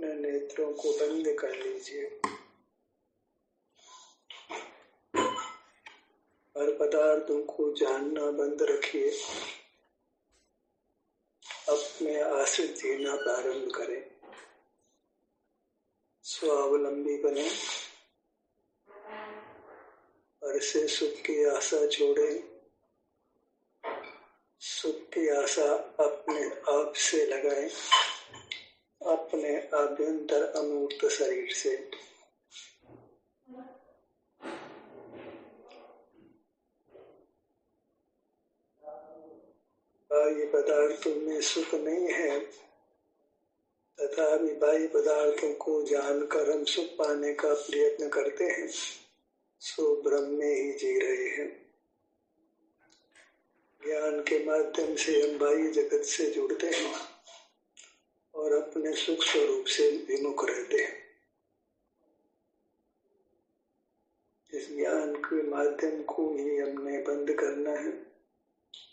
अपने नेत्रों को बंद कर लीजिए। हर पदार्थों को जानना बंद रखिए। अपने आश्रित जीना प्रारंभ करें। स्वावलंबी बने और से सुख की आशा छोड़ें। सुख की आशा अपने आप से लगाएं, अपने आभ्यंतर अमूर्त शरीर से। बाह्य पदार्थों में सुख नहीं है, तथापि बाह्य पदार्थों को जानकर हम सुख पाने का प्रयत्न करते हैं, सो ब्रह्म में ही जी रहे हैं। ज्ञान के माध्यम से हम बाह्य जगत से जुड़ते हैं और अपने सुख स्वरूप से विमुख रहते हैं। इस ज्ञान के माध्यम को ही हमने बंद करना है,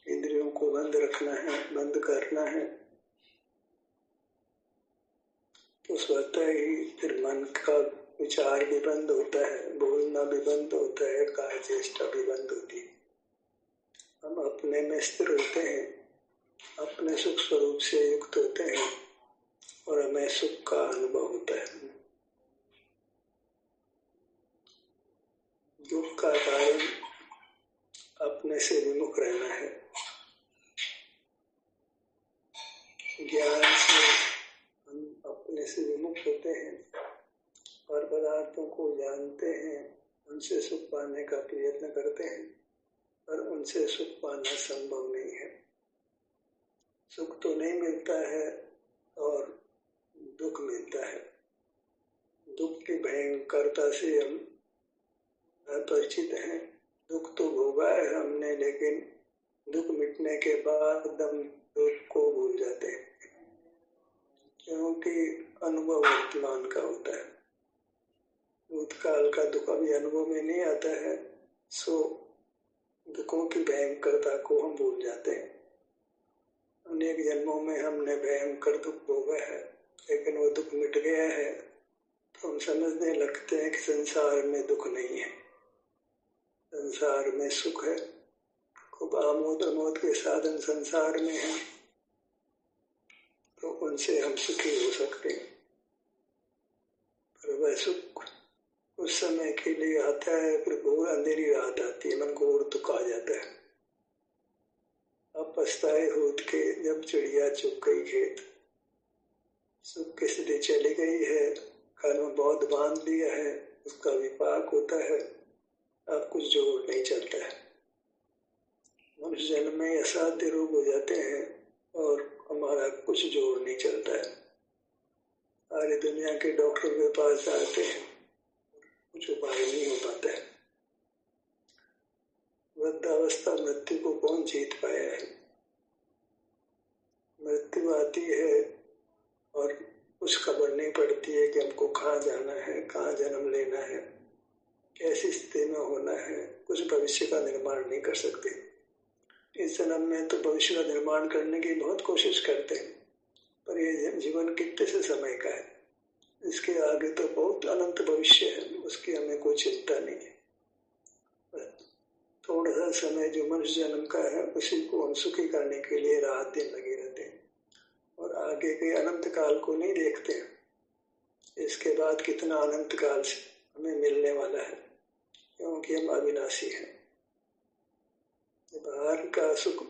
इंद्रियों को बंद रखना है, बंद करना है। तो स्वतः ही फिर मन का विचार भी बंद होता है, बोलना भी बंद होता है, कार्य चेष्टा भी बंद होती है। हम अपने में स्थिर होते हैं, अपने सुख स्वरूप से युक्त होते हैं और हमें सुख का अनुभव होता है। दुख का कारण अपने से विमुख रहना है। ज्ञान से हम अपने से विमुख होते हैं और पदार्थों को जानते हैं, उनसे सुख पाने का प्रयत्न करते हैं, पर उनसे सुख पाना संभव नहीं है। सुख तो नहीं मिलता है और दुख मिलता है। दुख की भयंकरता से हम अपरिचित हैं। दुख तो भोगा है हमने, लेकिन दुख मिटने के बाद हम दुख को भूल जाते हैं, क्योंकि अनुभव वर्तमान का होता है। भूतकाल का दुख अभी अनुभव में नहीं आता है, सो दुखों की भयंकरता को हम भूल जाते हैं। अनेक जन्मों में हमने भयंकर दुख भोगा है, लेकिन वो दुख मिट गया है तो हम समझने लगते हैं कि संसार में दुख नहीं है, संसार में सुख है। खूब आमोद प्रमोद के साधन संसार में हैं, तो उनसे हम सुखी हो सकते हैं। पर वह सुख उस समय के लिए आता है, फिर घोर अंधेरी रात आती है, मन घोर दुख आ जाता है। अब पछताए होत के जब चिड़िया चुग गई खेत। सुख की स्थिति चली गई है, कर्म बहुत बांध लिया है, उसका विपाक होता है, अब कुछ जोर नहीं चलता है। मनुष्य जन्म में असाध्य रोग हो जाते हैं और हमारा कुछ जोर नहीं चलता है। सारी दुनिया के डॉक्टर के पास जाते हैं, कुछ उपाय नहीं हो पाता है। वृद्धावस्था मृत्यु को कौन जीत पाया है? मृत्यु आती है और कुछ खबर नहीं पड़ती है कि हमको कहाँ जाना है, कहाँ जन्म लेना है, कैसी स्थिति में होना है। कुछ भविष्य का निर्माण नहीं कर सकते। इस जन्म में तो भविष्य का निर्माण करने की बहुत कोशिश करते हैं, पर ये जीवन कितने से समय का है, इसके आगे तो बहुत अनंत भविष्य है, उसकी हमें कोई चिंता नहीं है। थोड़ा सा समय जो मनुष्य जन्म का है, उसी को हम सुखी करने के लिए रात दिन लगे रहते हैं और आगे के अनंत काल को नहीं देखते हैं। इसके बाद कितना अनंत काल से हमें मिलने वाला है, क्योंकि हम अविनाशी हैं। बाहर का सुख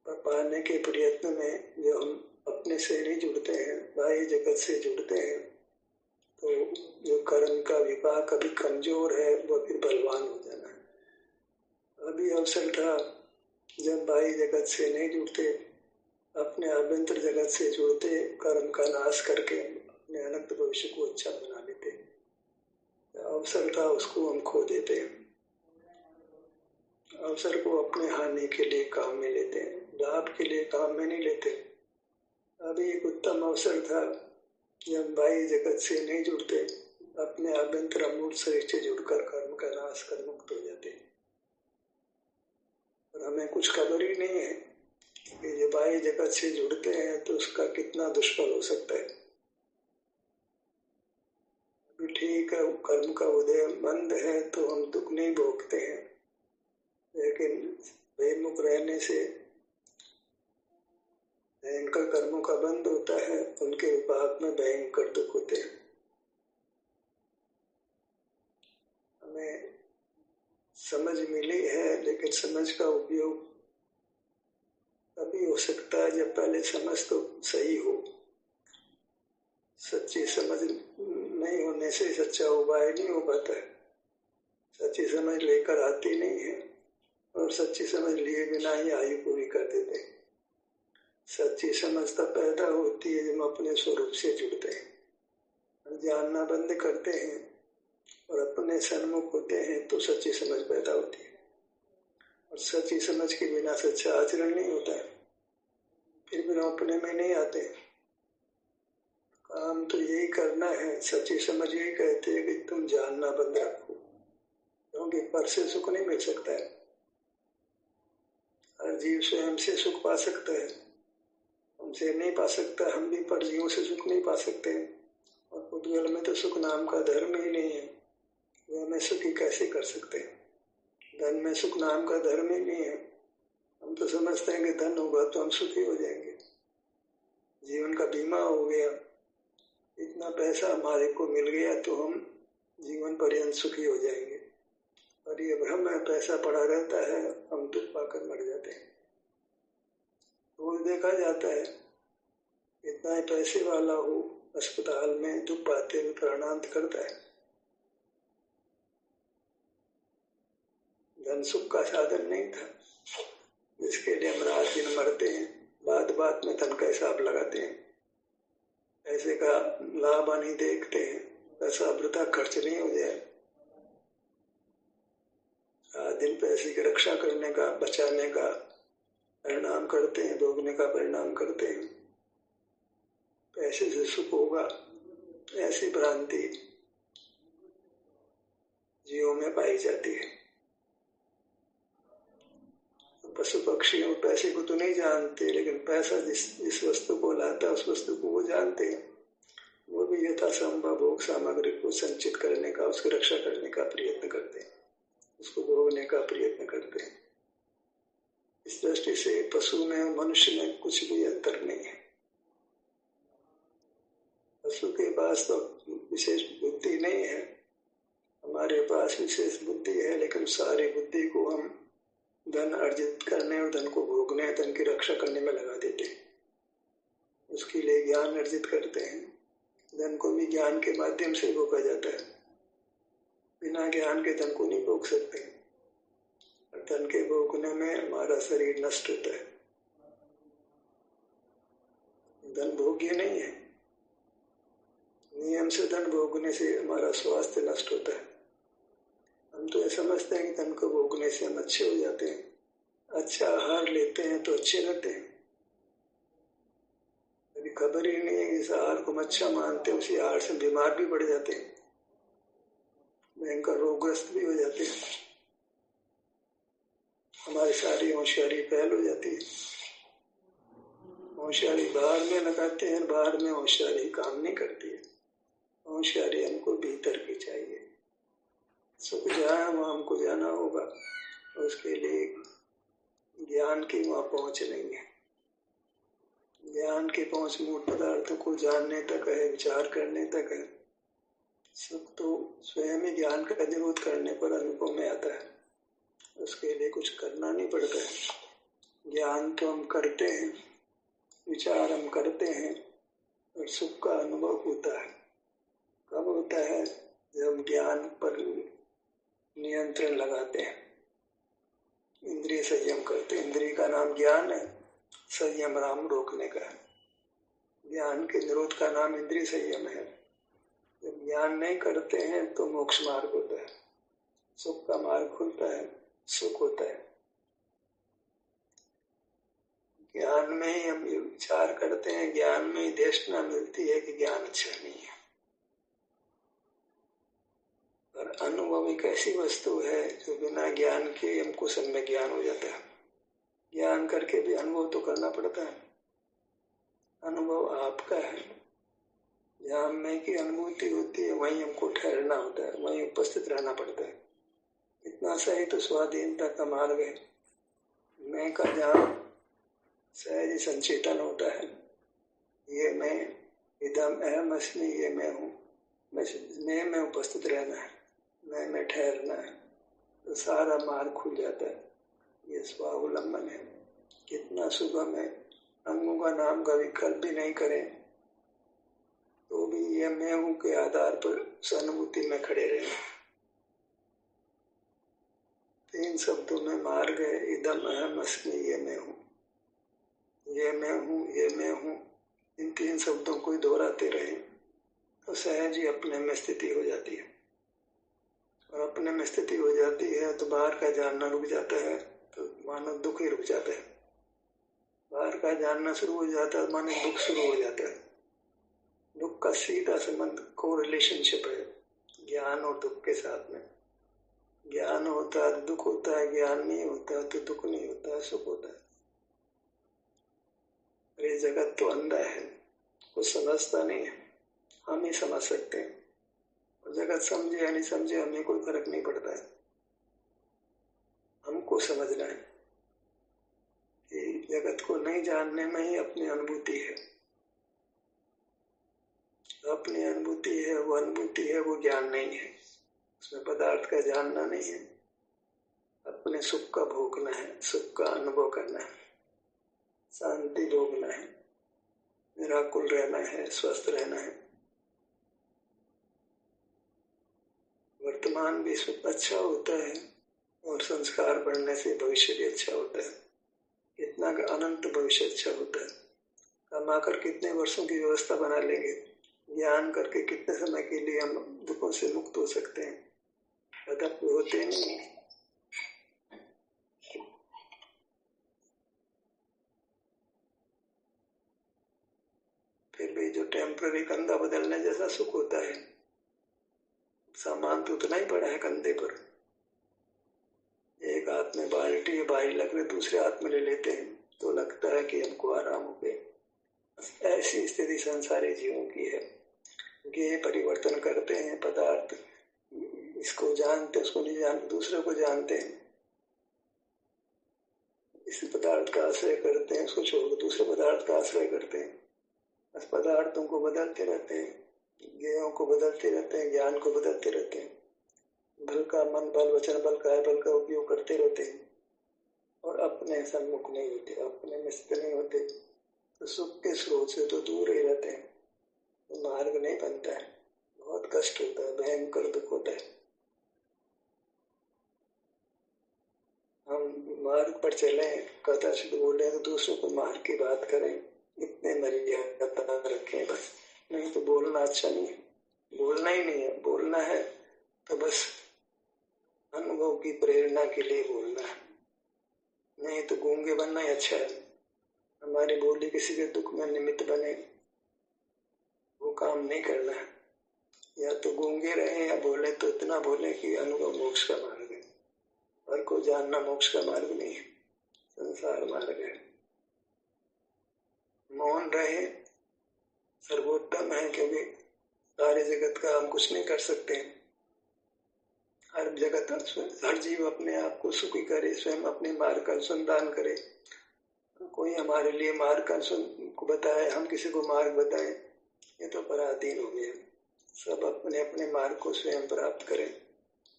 पाने के प्रयत्न में जो हम अपने से नहीं जुड़ते हैं, बाह्य जगत से जुड़ते हैं, तो जो कर्म का विपाक अभी कमजोर है, वो फिर बलवान हो जाना है। अभी अवसर था जब बाह्य जगत से नहीं जुड़ते, अपने आभ्यंतर जगत से जुड़ते, कर्म का नाश करके अपने अनंत भविष्य को अच्छा बना लेते। अवसर था, उसको हम खो देते हैं। अवसर को अपने हानि के लिए काम में लेते हैं, लाभ के लिए काम में नहीं लेते। अभी एक उत्तम अवसर था जब बाह्य जगत से नहीं जुड़ते, अपने आभ्यंतर अमूर्त शरीर से जुड़कर कर्म का नाश कर मुक्त हो जाते। और हमें कुछ खबर ही नहीं है कि जो बाह्य जगत से जुड़ते हैं तो उसका कितना दुष्फल हो सकता है। ठीक है, कर्म का उदय मंद है तो हम दुख नहीं भोगते हैं, लेकिन बेमुख रहने से भयंकर कर्मों का बंद होता है, उनके विपाक में भयंकर दुख होते हैं। हमें समझ मिली है, लेकिन समझ का उपयोग तभी हो सकता है जब पहले समझ तो सही हो। सच्ची समझ नहीं होने से सच्चा उपाय नहीं हो पाता है। सच्ची समझ लेकर आती नहीं है, और सच्ची समझ लिए बिना ही आयु पूरी कर देते हैं। सच्ची समझ तब पैदा होती है जब हम अपने स्वरूप से जुड़ते हैं, जानना बंद करते हैं और अपने सन्मुख होते हैं, तो सच्ची समझ पैदा होती है। और सच्ची समझ के बिना सच्चा आचरण नहीं होता है, फिर भी हम अपने में नहीं आते। काम तो यही करना है। सच्ची समझ यही कहते हैं कि तुम जानना बंद रखो, क्योंकि पर से सुख नहीं मिल सकता है। हर जीव स्वयं से सुख पा सकता है, हमसे नहीं पा सकता। हम भी पर जीवों से सुख नहीं पा सकते, और पुद्गल में तो सुख नाम का धर्म ही नहीं है, वो हमें सुखी कैसे कर सकते हैं। धन में सुख नाम का धर्म ही नहीं है। हम तो समझते हैं कि धन होगा तो हम सुखी हो जाएंगे, जीवन का बीमा हो गया, इतना पैसा हमारे को मिल गया तो हम जीवन पर्यंत सुखी हो जाएंगे। और ये भ्रम है, पैसा पड़ा रहता है, हम दुख पाकर मर जाते हैं। रोज देखा जाता है, इतना ही पैसे वाला हो अस्पताल में दुख पाते हुए प्राणांत करता है। धन सुख का साधन नहीं था, जिसके लिए हम रात दिन मरते हैं, बात बात में धन का हिसाब लगाते हैं, पैसे का लाभ नहीं देखते हैं, पैसा वृथा खर्च नहीं हो जाए। रात दिन पैसे की रक्षा करने का, बचाने का परिणाम करते हैं, भोगने का परिणाम करते हैं। पैसे से सुख होगा, ऐसी भ्रांति जीवों में पाई जाती है। पशु पक्षी और पैसे को तो नहीं जानते, लेकिन पैसा जिस वस्तु को लाता है उस वस्तु को वो जानते हैं। वो भी यथासंभव भोग सामग्री को संचित करने का, उसकी रक्षा करने का प्रयत्न करते हैं, उसको भोगने का प्रयत्न करते हैं। इस दृष्टि से पशु में मनुष्य में कुछ भी अंतर नहीं है। पशु के पास तो विशेष बुद्धि नहीं है, हमारे पास विशेष बुद्धि है, लेकिन सारी बुद्धि को हम धन अर्जित करने और धन को भोगने, धन की रक्षा करने में लगा देते हैं। उसके लिए ज्ञान अर्जित करते हैं। धन को भी ज्ञान के माध्यम से भोगा जाता है, बिना ज्ञान के धन को नहीं भोग सकते। और धन के भोगने में हमारा शरीर नष्ट होता है। धन भोग्य नहीं है, नियम से धन भोगने से हमारा स्वास्थ्य नष्ट होता है। हम तो ये समझते हैं कि धन को भोगने से हम अच्छे हो जाते हैं, अच्छा आहार लेते हैं तो अच्छे रहते हैं। अभी खबर ही नहीं है कि इस आहार को हम अच्छा मानते हैं, उसी आहार से बीमार भी पड़ जाते हैं, भयंकर रोगग्रस्त भी हो जाते हैं, हमारी सारी होशियारी फैल हो जाती है। होशियारी बाहर में लगाते हैं, बाहर में होशियारी काम नहीं करती है। होशियारी हमको भीतर की चाहिए। सुख जहाँ वहाँ हमको जाना होगा, उसके लिए ज्ञान की वहाँ पहुँच नहीं है। ज्ञान की पहुँच मूल पदार्थों को जानने तक है, विचार करने तक है। सुख तो स्वयं ही ज्ञान का निरोध करने पर अनुभव में आता है, उसके लिए कुछ करना नहीं पड़ता है। ज्ञान तो हम करते हैं, विचार हम करते हैं, और सुख का अनुभव होता है। कब होता है? जब हम ज्ञान पर नियंत्रण लगाते हैं, इंद्रिय संयम करते हैं। इंद्रिय का नाम ज्ञान है, संयम राम रोकने का है। ज्ञान के निरोध का नाम इंद्रिय संयम है। जब ज्ञान नहीं करते हैं तो मोक्ष मार्ग होता है, सुख का मार्ग खुलता है, सुख होता है। ज्ञान में ही हम विचार करते हैं, ज्ञान में ही देशना मिलती है कि ज्ञान अच्छा नहीं है। और अनुभव एक ऐसी वस्तु है जो बिना ज्ञान के हमको सम्यक ज्ञान हो जाता है। ज्ञान करके भी अनुभव तो करना पड़ता है। अनुभव आपका है, जहाँ मैं की अनुभूति होती है वहीं हमको ठहरना होता है, वहीं उपस्थित रहना पड़ता है। इतना सही तो स्वाधीनता का मार्ग है। मैं का जहाँ सहज संचेतन होता है, ये मैं, इदम अहम अस्मि, ये मैं हूँ, मैं में उपस्थित रहना है, मैं में ठहरना है, तो सारा मार्ग खुल जाता है। ये स्वावलंबन है। कितना सुगम है। अंगों का नाम का विकल्प भी नहीं करें तो भी ये मैं हूँ के आधार पर सहानुभूति में खड़े रहे। 3 शब्दों में मार्ग है, इदम अहम अस्मि, ये मैं हूँ, ये मैं हूँ, ये मैं हूँ। इन 3 शब्दों को ही दोहराते रहे तो सहज ही अपने में स्थिति हो जाती है। और अपने में स्थिति हो जाती है तो बाहर का जानना रुक जाता है, तो मानो दुख ही रुक जाता है। बाहर का जानना शुरू हो जाता है, मानो दुख शुरू हो जाता है। दुख का सीधा संबंध को रिलेशनशिप है ज्ञान और दुख के साथ में। ज्ञान होता है दुख होता है, ज्ञान नहीं होता तो दुख नहीं होता है, सुख होता है। ये जगत तो अंधा है, कुछ समझता नहीं है, हम ही समझ सकते हैं। और जगत समझे या नहीं समझे हमें कोई फर्क नहीं पड़ता है। हमको समझना है कि जगत को नहीं जानने में ही अपनी अनुभूति है। अपनी अनुभूति है, वो अनुभूति है, वो ज्ञान नहीं है। उसमें पदार्थ का जानना नहीं है। अपने सुख का भोगना है, सुख का अनुभव करना है, शांति भोगना है, निराकुल रहना है, स्वस्थ रहना है। वर्तमान भी सुख अच्छा होता है और संस्कार बढ़ने से भविष्य भी अच्छा होता है। कितना का अनंत भविष्य अच्छा होता है। कमाकर कितने वर्षों की व्यवस्था बना लेंगे, ज्ञान करके कितने समय के लिए हम दुखों से मुक्त हो सकते हैं, अदब होते नहीं। फिर भी जो टेम्पररी कंधा बदलने जैसा सुख होता है, सामान तो उतना ही पड़ा है कंधे पर। एक हाथ में बाल्टी है, भारी लग रहे, दूसरे हाथ में ले लेते हैं तो लगता है कि हमको आराम हो गए। ऐसी स्थिति संसारी जीवों की है। ये परिवर्तन करते हैं पदार्थ, इसको जानते, उसको नहीं जानते, दूसरे को जानते हैं। इस पदार्थ का आश्रय करते हैं, उसको छोड़ दूसरे पदार्थ का आश्रय करते हैं। बस पदार्थों को बदलते रहते हैं, ज्ञेयों को बदलते रहते हैं, ज्ञान को बदलते रहते हैं। बल का मन, बल वचन, बल काय बल का उपयोग करते रहते हैं और अपने सम्मुख नहीं होते, अपने में स्थित नहीं होते, तो सुख के स्रोत से तो दूर ही रहते हैं। तो मार्ग नहीं बनता है, बहुत कष्ट होता है, भयंकर दुख होता है। हम मार्ग पर चले, कदाचित बोले तो दूसरों को मार्ग की बात करें, इतने मर्यादा रखें बस। नहीं तो बोलना अच्छा नहीं है, बोलना ही नहीं है। बोलना है तो बस अनुभव की प्रेरणा के लिए बोलना है, नहीं तो गूंगे बनना ही अच्छा है। हमारी बोली किसी के दुख में निमित्त बने, वो काम नहीं करना है। या तो गूंगे रहे या बोले तो इतना बोले कि अनुभव मोक्ष का मार्ग है। और को जानना मोक्ष का मार्ग नहीं है, संसार मार्ग है। मौन रहे सर्वोत्तम है, क्योंकि सारे जगत का हम कुछ नहीं कर सकते। हर जगत, हर जीव अपने आप को सुखी करे, स्वयं अपने मार्ग का अनुसंधान करे। कोई हमारे लिए मार्ग का को बताए, हम किसी को मार्ग बताएं, ये तो पराधीन हो गया। सब अपने अपने मार्ग को स्वयं प्राप्त करें।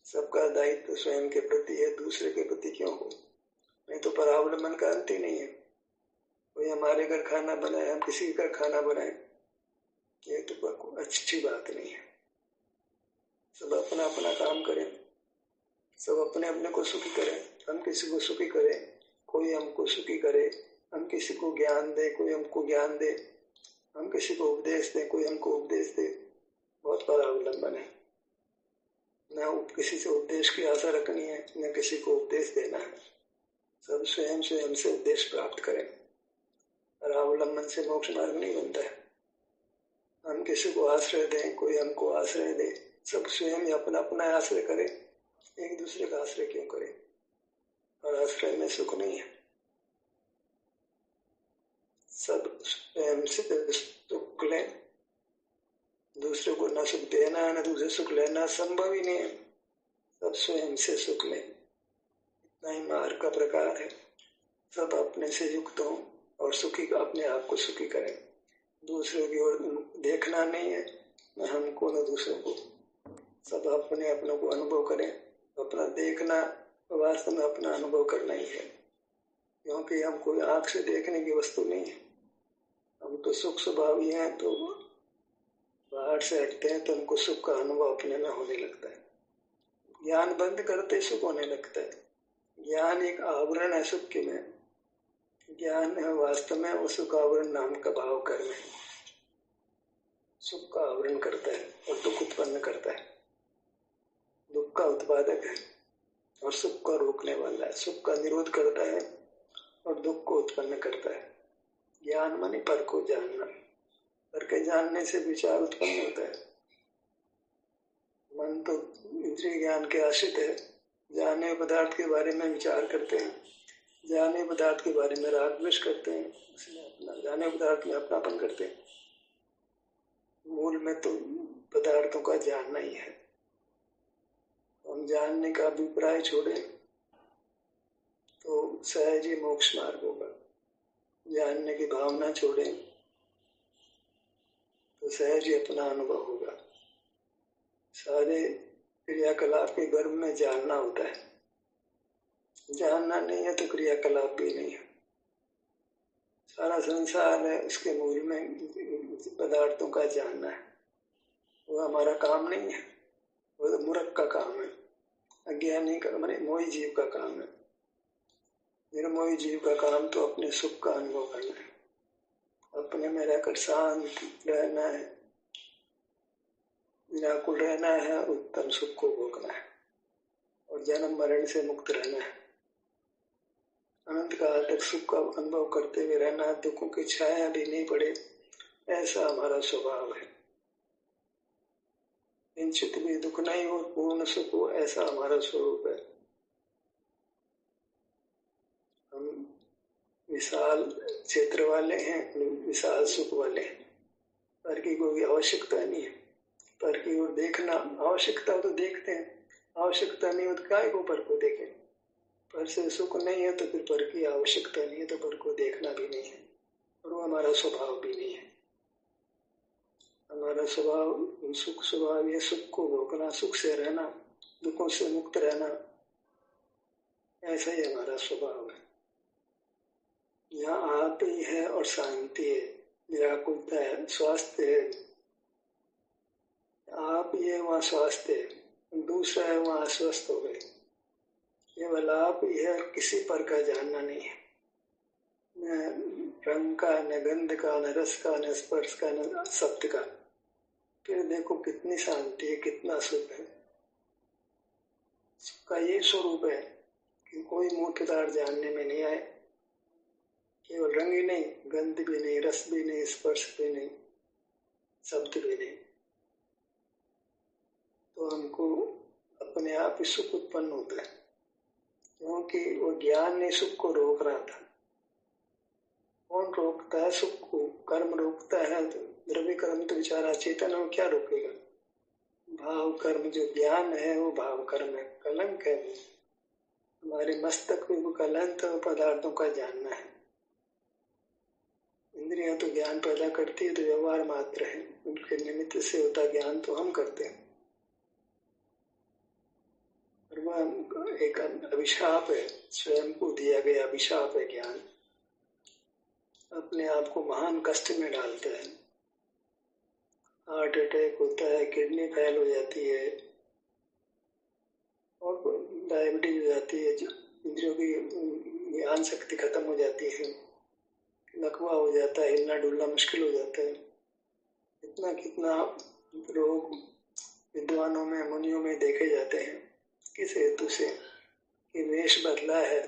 सबका दायित्व स्वयं के प्रति है, दूसरे के प्रति क्यों हो? नहीं तो परावलंबन का अंत ही नहीं है। कोई हमारे घर खाना बनाए, हम किसी का खाना बनाए, ये तो अच्छी बात नहीं है। सब अपना अपना काम करें, सब अपने अपने को सुखी करें। हम किसी को सुखी करें, कोई हमको सुखी करे। हम किसी को ज्ञान दे, कोई हमको ज्ञान दे। हम किसी को उपदेश दे, कोई हमको उपदेश दे। बहुत परावलंबन है। न किसी से उपदेश की आशा रखनी है, न किसी को उपदेश देना है। सब स्वयं स्वयं से उपदेश प्राप्त करें। परावलंबन से मोक्ष मार्ग नहीं बनता है। हम किसी को आश्रय दें, कोई हमको आश्रय दे, सब स्वयं ही अपना अपना आश्रय करें। एक दूसरे का आश्रय क्यों करें? और आश्रय में सुख नहीं है। सब स्वयं से सुख लें, दूसरे को न सुख देना है न दूसरे सुख लेना संभव ही नहीं है। सब स्वयं से सुख ले, इतना ही मार्ग का प्रकार है। सब अपने से युक्त हो और सुखी अपने आप को सुखी करें। दूसरों की ओर देखना नहीं है, न हमको न दूसरों को। सब अपने अपनों को अनुभव करें। अपना देखना वास्तव में अपना अनुभव करना ही है, क्योंकि हम कोई आंख से देखने की वस्तु नहीं है। हम तो सुख स्वभाव ही हैं, तो बाहर से हटते हैं तो हमको सुख का अनुभव अपने में होने लगता है। ज्ञान बंद करते सुख होने लगता है। ज्ञान एक आवरण है सुख के में। ज्ञान है वास्तव में वो सुख आवरण नाम का भाव कर्म है। सुख का आवरण करता है और दुख उत्पन्न करता है। दुख का उत्पादक है और सुख का रोकने वाला है। सुख का निरोध करता है और दुख को उत्पन्न करता है। ज्ञान माने पर को जानना। पर के जानने से विचार उत्पन्न होता है। मन तो इंद्रिय ज्ञान के आश्रित है। जाने पदार्थ के बारे में विचार करते हैं, जाने पदार्थ के बारे में राग द्वेष करते हैं, इसलिए अपना जाने पदार्थ में अपनापन करते हैं। मूल में तो पदार्थों का जानना ही है। हम जानने का अभिप्राय छोड़े तो सहज ही मोक्ष मार्ग होगा। जानने की भावना छोड़े तो सहज ही अपना अनुभव होगा। सारे क्रियाकलाप के गर्भ में जानना होता है। जानना नहीं है तो क्रियाकलाप भी नहीं है। सारा संसार है, उसके मूल में पदार्थों का जानना है। वो हमारा काम नहीं है, वो तो मूर्ख का काम है। अज्ञानी का माने मोही जीव का काम है। निर्मोही जीव का काम तो अपने सुख का अनुभव करना है, अपने में रहकर शांत रहना है, व्याकुल रहना है, उत्तम सुख को भोगना है और जन्म मरण से मुक्त रहना है। अनंत काल तक सुख का अनुभव करते हुए रहना, दुखों की छाया भी नहीं पड़े, ऐसा हमारा स्वभाव है। किंचित भी दुख नहीं हो, पूर्ण सुख हो, ऐसा हमारा स्वरूप है। हम विशाल क्षेत्र वाले हैं, विशाल सुख वाले हैं। पर की कोई आवश्यकता नहीं है। पर की ओर देखना आवश्यकता हो तो देखते हैं, आवश्यकता नहीं हो तो काय को पर को देखें। पर से सुख नहीं है तो फिर पर की आवश्यकता नहीं है, तो पर को देखना भी नहीं है और वो हमारा स्वभाव भी नहीं है। हमारा स्वभाव सुख स्वभाव है, सुख को भोगना, सुख से रहना, दुखों से मुक्त रहना, ऐसा ही हमारा स्वभाव है। यहाँ आप ही है और शांति है, व्याकुलता है, स्वास्थ्य है। आप ही है वहाँ स्वास्थ्य है, दूसरा है वहाँ अस्वस्थ हो गए। केवल आप ही है, किसी पर का जानना नहीं है। न रंग का, न गंध का, न रस का, न स्पर्श का, न शब्द का। फिर देखो कितनी शांति है, कितना सुख है। सुख का ये स्वरूप है कि कोई मूल पदार्थ जानने में नहीं आए। केवल रंग ही नहीं, गंध भी नहीं, रस भी नहीं, स्पर्श भी नहीं, शब्द भी नहीं, तो हमको अपने आप ही सुख उत्पन्न होता है। क्योंकि वो ज्ञान ने सुख को रोक रहा था। कौन रोकता है सुख को? कर्म रोकता है। तो द्रव्य कर्म तो विचारा चेतन है, क्या रोकेगा? भाव कर्म जो ज्ञान है वो भाव कर्म है, कलंक है। वो हमारे मस्तक में वो कलंक पदार्थों का जानना है। इंद्रियां तो ज्ञान पैदा करती है, तो व्यवहार मात्र है, उनके निमित्त से होता ज्ञान तो हम करते हैं। और वह एक अभिशाप है, स्वयं को दिया गया अभिशाप है ज्ञान। अपने आप को महान कष्ट में डालता है। हार्ट अटैक होता है, किडनी फेल हो जाती है और डायबिटीज हो जाती है, इंद्रियों की ज्ञान शक्ति खत्म हो जाती है, लकवा हो जाता है, हिलना डुलना मुश्किल हो जाता है। कितना कितना रोग विद्वानों में, मुनियों में देखे जाते हैं। किस हेतु से? कि वेश बदला है,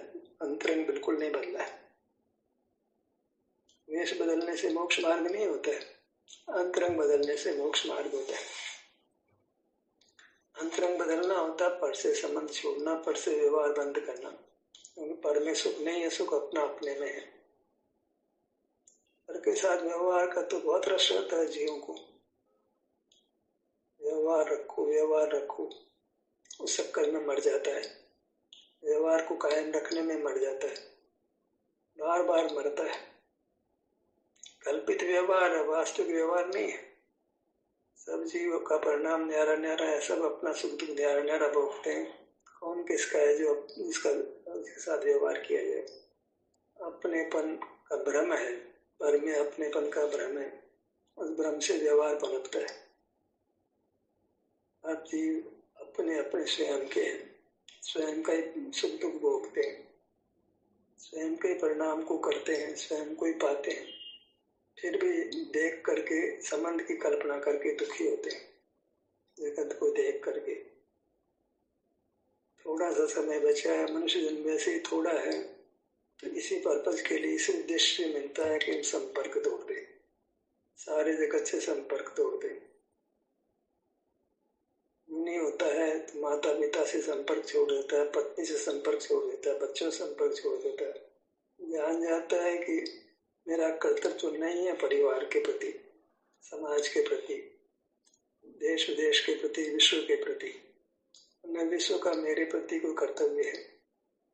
अंतरंग बिल्कुल नहीं बदला है। वेश बदलने से मोक्ष मार्ग नहीं होता है, अंतरंग बदलने से मोक्ष मार्ग होता है। अंतरंग बदलना होता है पर से संबंध छोड़ना, पर से व्यवहार बंद करना। क्योंकि पर में सुख नहीं है, सुख अपना अपने में है। पर के साथ व्यवहार का तो बहुत रस होता है जीवों को। व्यवहार रखो व्यवहार रखो, उस चक्कर में मर जाता है। व्यवहार को कायम रखने में मर जाता है, बार बार मरता है। कल्पित व्यवहार है, वास्तविक व्यवहार नहीं है। सब जीवों का परिणाम न्यारा न्यारा है, सब अपना सुख दुख न्यारा न्यारा भोगते हैं। कौन किसका है जो जिसके साथ व्यवहार किया जाए? अपनेपन का भ्रम है, पर में अपनेपन का भ्रम है, उस भ्रम से व्यवहार पनपता है। हर जीव अपने अपने स्वयं के हैं, स्वयं का ही सुख दुख भोगते हैं, स्वयं के परिणाम को करते हैं, स्वयं को ही पाते हैं। फिर भी देख करके, संबंध की कल्पना करके दुखी होते हैं। जगत को देख करके थोड़ा सा समय बचा है, मनुष्य जन्म वैसे ही थोड़ा है, तो इसी पर्पज के लिए, इसी उद्देश्य से मिलता है कि हम संपर्क तोड़ दें, सारे जगत से संपर्क तोड़ दें। नहीं होता है तो माता पिता से संपर्क छोड़ देता है, पत्नी से संपर्क छोड़ देता है, बच्चों से संपर्क छोड़ देता है। जान जाता है कि मेरा कर्तव्य नहीं है परिवार के प्रति, समाज के प्रति, देश विदेश के प्रति, विश्व के प्रति। न विश्व का मेरे प्रति कोई कर्तव्य है।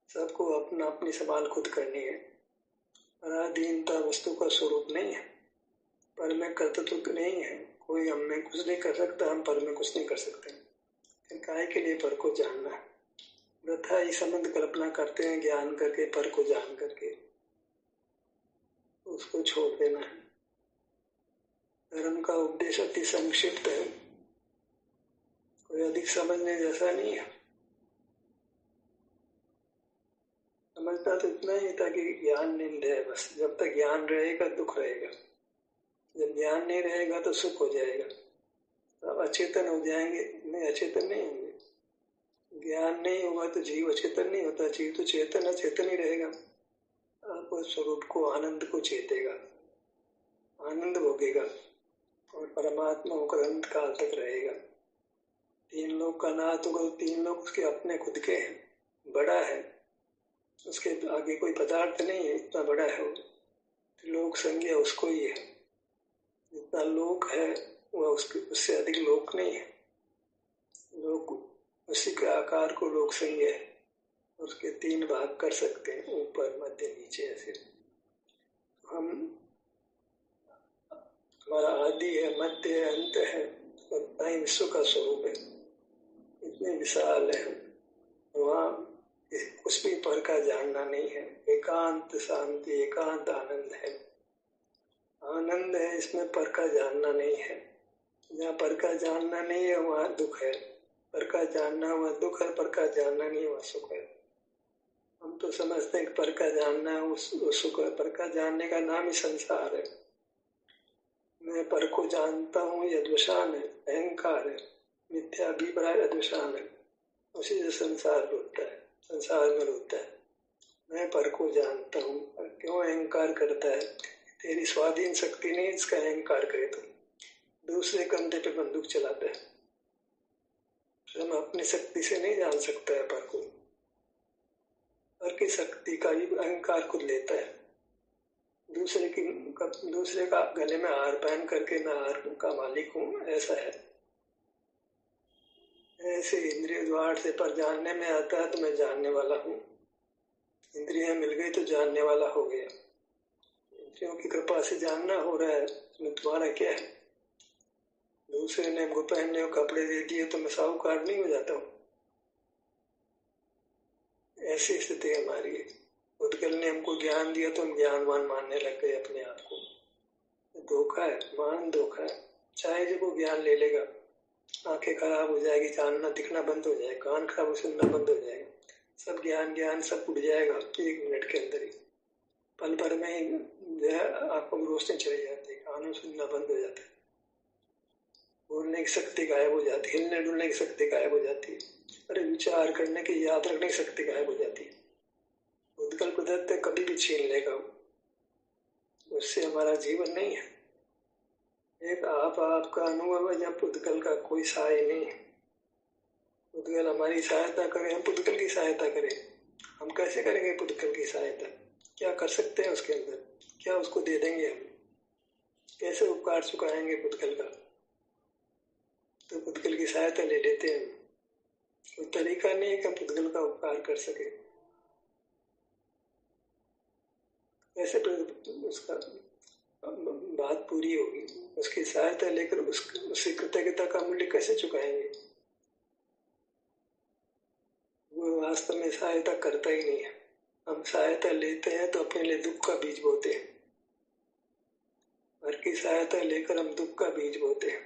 सबको अपना अपनी संभाल खुद करनी है। पराधीनता वस्तु का स्वरूप नहीं है, पर में कर्तृत्व नहीं है। कोई हम में कुछ नहीं कर सकता, हम पर में कुछ नहीं कर सकते। फिर काहे के लिए पर को जानना है? वृथा ही संबंध कल्पना करते हैं, ज्ञान करके, पर को जान करके उसको छोड़ देना है। धर्म का उपदेश अति संक्षिप्त है, कोई अधिक समझने जैसा नहीं है। समझता तो इतना ही था कि ज्ञान निंद है, बस। जब तक ज्ञान रहेगा दुख रहेगा, जब ज्ञान नहीं रहेगा तो सुख हो जाएगा। अब अचेतन हो जाएंगे, नहीं अचेतन नहीं होंगे। ज्ञान नहीं होगा तो जीव अचेतन नहीं होता, जीव तो चेतन अचेतन ही रहेगा। आपको स्वरूप को, आनंद को चेतेगा, आनंद भोगेगा और परमात्मा होकर अंत काल तक रहेगा। तीन लोग का नाथ होगा, तीन लोग उसके अपने खुद के हैं, बड़ा है, उसके आगे कोई पदार्थ नहीं है, इतना बड़ा है वो। लोक संज्ञा उसको ही है, जितना लोक है वह उससे अधिक लोक नहीं है। लोक उसी के आकार को लोक संज्ञा है, उसके तीन भाग कर सकते हैं, ऊपर मध्य नीचे। ऐसे हम, हमारा आदि है, मध्य है, अंत है, उतना ही विश्व का स्वरूप है, इतने विशाल है। वहाँ कुछ भी पर का जानना नहीं है। एकांत शांति, एकांत आनंद है, आनंद है, इसमें पर का जानना नहीं है। जहाँ पर का जानना नहीं है वहाँ दुख है, पर का जानना वहाँ दुख है, पर का जानना नहीं वहाँ सुख है। हम तो समझते हैं कि पर का जानना है वो सुख है। पर का जानने का नाम ही संसार है। मैं पर को जानता हूँ, ये अद्वशान है, अहंकार है, मिथ्या अभिप्राय अद्वशान है, उसी से संसार लुटता है, संसार में लुटता है। मैं पर को जानता हूँ, पर क्यों अहंकार करता है? तेरी स्वाधीन शक्ति नहीं, इसका अहंकार करे तो दूसरे कंधे पे बंदूक चलाता है। स्वयं अपनी शक्ति से नहीं जान सकता है पर को, पर की शक्ति का ही अहंकार खुद लेता है। दूसरे का गले में हार पहन करके मैं हार का मालिक हूँ, ऐसा है। ऐसे इंद्रिय द्वार से पर जानने में आता है तो मैं जानने वाला हूँ। इंद्रियां मिल गई तो जानने वाला हो गया। इंद्रियों की कृपा से जानना हो रहा है, तो तुम्हारा क्या है? दूसरे ने हमको पहनने को कपड़े दे दिए तो मैं साहूकार नहीं हो जाता हूँ? ऐसी स्थिति हमारी है। उत्कल ने हमको ज्ञान दिया तो हम ज्ञानवान मानने लग गए अपने आप को। धोखा है, मान धोखा है। चाहे जो वो ज्ञान ले लेगा, आंखें खराब हो जाएगी, जानना दिखना बंद हो जाएगा, कान खराब हो सुनना बंद हो जाएगा, सब ज्ञान सब उड़ जाएगा 1 मिनट के अंदर ही। पल भर में ही जो है आंखों में रोशनी चली जाती है, कानों सुनना बंद हो जाता है, बोलने की शक्ति गायब हो जाती है, हिलने डुलने की शक्ति गायब हो जाती है, अरे विचार करने की, याद रखने की शक्ति गायब हो जाती है। उत्कल पदार्थ कभी भी छीन लेगा, उससे हमारा जीवन नहीं है। एक आपका अनुभव है जब उत्कल का कोई सहाय नहीं है। उत्कल हमारी सहायता करे, हम पुद्गल की सहायता करें। हम कैसे करेंगे पुद्गल की सहायता? क्या कर सकते हैं उसके अंदर? क्या उसको दे देंगे हम? कैसे उपकार चुकाएंगे पुद्गल का? तो पुद्गल की सहायता ले लेते हैं। कोई तरीका नहीं है कि हम पुद्गल का उपकार कर सके। ऐसे उसका बात पूरी होगी। उसकी सहायता लेकर उसकी कृतज्ञता का मूल्य कैसे चुकाएंगे? वो वास्तव में सहायता करता ही नहीं है। हम सहायता लेते हैं तो अपने लिए दुख का बीज बोते हैं। हर की सहायता लेकर हम दुख का बीज बोते हैं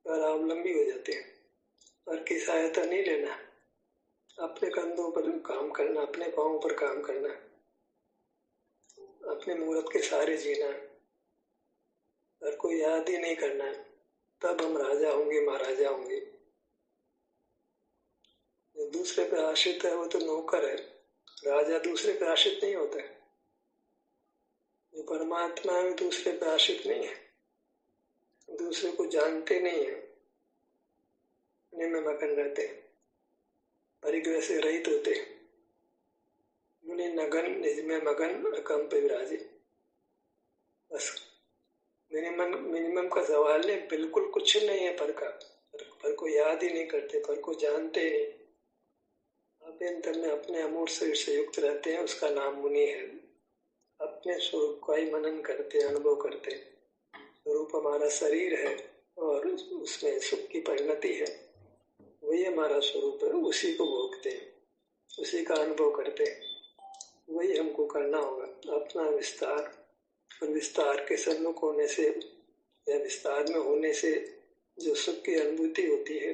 और अवलंबी हो जाते हैं। हर की सहायता नहीं लेना, अपने कंधों पर काम करना, अपने पाँव पर काम करना, अपने मुहूर्त के सहारे जीना, हर को याद ही नहीं करना। तब हम राजा होंगे, महाराजा होंगे। जो दूसरे पे आश्रित है वो तो नौकर है। राजा दूसरे पे आश्रित नहीं होता है। जो परमात्मा है दूसरे पे आश्रित नहीं है, दूसरे को जानते नहीं है, अपने में मगन रहते हैं, परिग्रह से रहित होते हैं। मुनि नगन निज में मगन अकंप विराजे। बस मिनिमम का सवाल है, बिल्कुल कुछ नहीं है पर का। पर को याद ही नहीं करते, पर को जानते ही नहीं। अभ्यंतर में अपने अमूर्त शरीर से युक्त रहते हैं, उसका नाम मुनि है। अपने स्वरूप का ही मनन करते, अनुभव करते। स्वरूप हमारा शरीर है और उसमें सुख की परिणति है, वही हमारा स्वरूप है। उसी को भोगते हैं, उसी का अनुभव करते हैं। वही हमको करना होगा। अपना विस्तार और विस्तार के सम्मुख होने से या विस्तार में होने से जो सुख की अनुभूति होती है,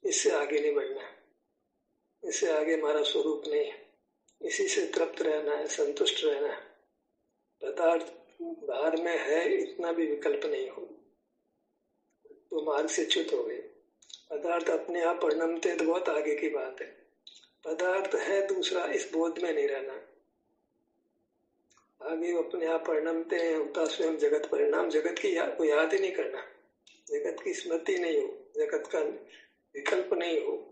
इससे आगे नहीं बढ़ना है। इससे आगे हमारा स्वरूप नहीं है। इसी से तृप्त रहना है, संतुष्ट रहना है। पदार्थ बाहर में है इतना भी विकल्प नहीं हो तो मार्ग से च्युत हो गए। पदार्थ अपने आप परिणमते तो बहुत आगे की बात है। पदार्थ है दूसरा, इस बोध में नहीं रहना। आगे अपने आप परिणमते हैं, होता स्वयं जगत परिणाम। जगत की को याद ही नहीं करना, जगत की स्मृति नहीं हो, जगत का विकल्प नहीं हो।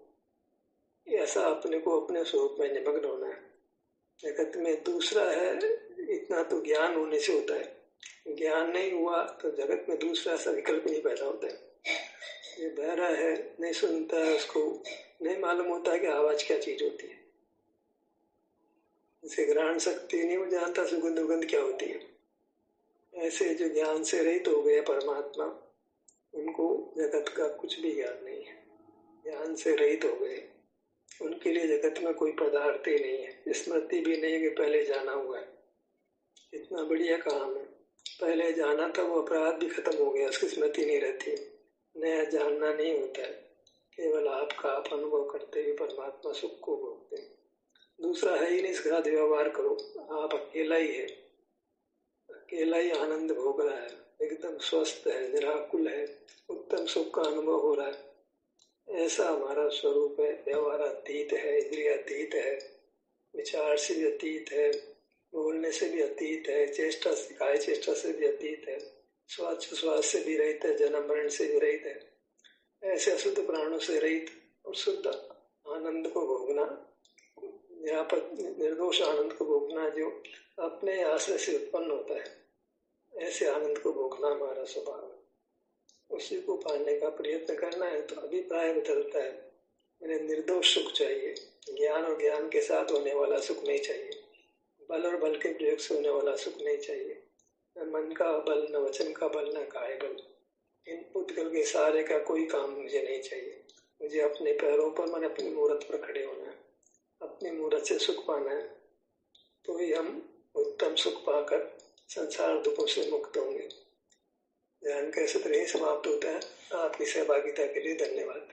ऐसा अपने को अपने स्वरूप में निमग्न होना है। जगत में दूसरा है इतना तो ज्ञान होने से होता है। ज्ञान नहीं हुआ तो जगत में दूसरा ऐसा विकल्प नहीं पैदा होता है। ये बहरा है, नहीं सुनता है, उसको नहीं मालूम होता है कि आवाज क्या चीज होती है। इसे ग्रहण शक्ति नहीं, वो जानता सुगंध उगंध क्या होती है। ऐसे जो ज्ञान से रहित हो गए परमात्मा, उनको जगत का कुछ भी ज्ञान नहीं है। ज्ञान से रहित हो गए, उनके लिए जगत में कोई पदार्थ ही नहीं है। स्मृति भी नहीं कि पहले जाना हुआ है। इतना बढ़िया काम है। पहले जाना था वो अपराध भी खत्म हो गया, उसकी स्मृति नहीं रहती। नया जानना नहीं होता है, केवल आपका आप अनुभव करते हुए परमात्मा सुख को भोगते हैं। दूसरा है ही नहीं, इसके साथ व्यवहार करो। आप अकेला ही है, अकेला ही आनंद भोग रहा है, एकदम स्वस्थ है, निराकुल है, उत्तम सुख का अनुभव हो रहा है। ऐसा हमारा स्वरूप है। व्यवहार अतीत है, इंद्रिय अतीत है, विचार से भी अतीत है, बोलने से भी अतीत है, चेष्टा काय चेष्टा से भी अतीत है, श्वास से भी रहित है, जन्म मरण से भी रहित है। ऐसे अशुद्ध प्राणों से रहित और शुद्ध आनंद को भोगना, निर्दोष आनंद को भोगना जो अपने आश्रय से उत्पन्न होता है, ऐसे आनंद को भोगना हमारा स्वभाव है। उसी को पाने का प्रयत्न करना है। तो अभिप्राय बदलता है, मुझे निर्दोष सुख चाहिए। ज्ञान और ज्ञान के साथ होने वाला सुख नहीं चाहिए, बल और बल के प्रयोग से होने वाला सुख नहीं चाहिए। न मन का बल, न वचन का बल, न काय बल। इन पुद्गल के सहारे का कोई काम मुझे नहीं चाहिए। मुझे अपने पैरों पर, मन अपनी मूर्त पर खड़े होना है, अपनी मूर्त से सुख पाना है। तो ही हम उत्तम सुख पाकर संसार दुखों से मुक्त होंगे। ध्यान कैसे तरह समाप्त होता है। आपकी सहभागिता के लिए धन्यवाद।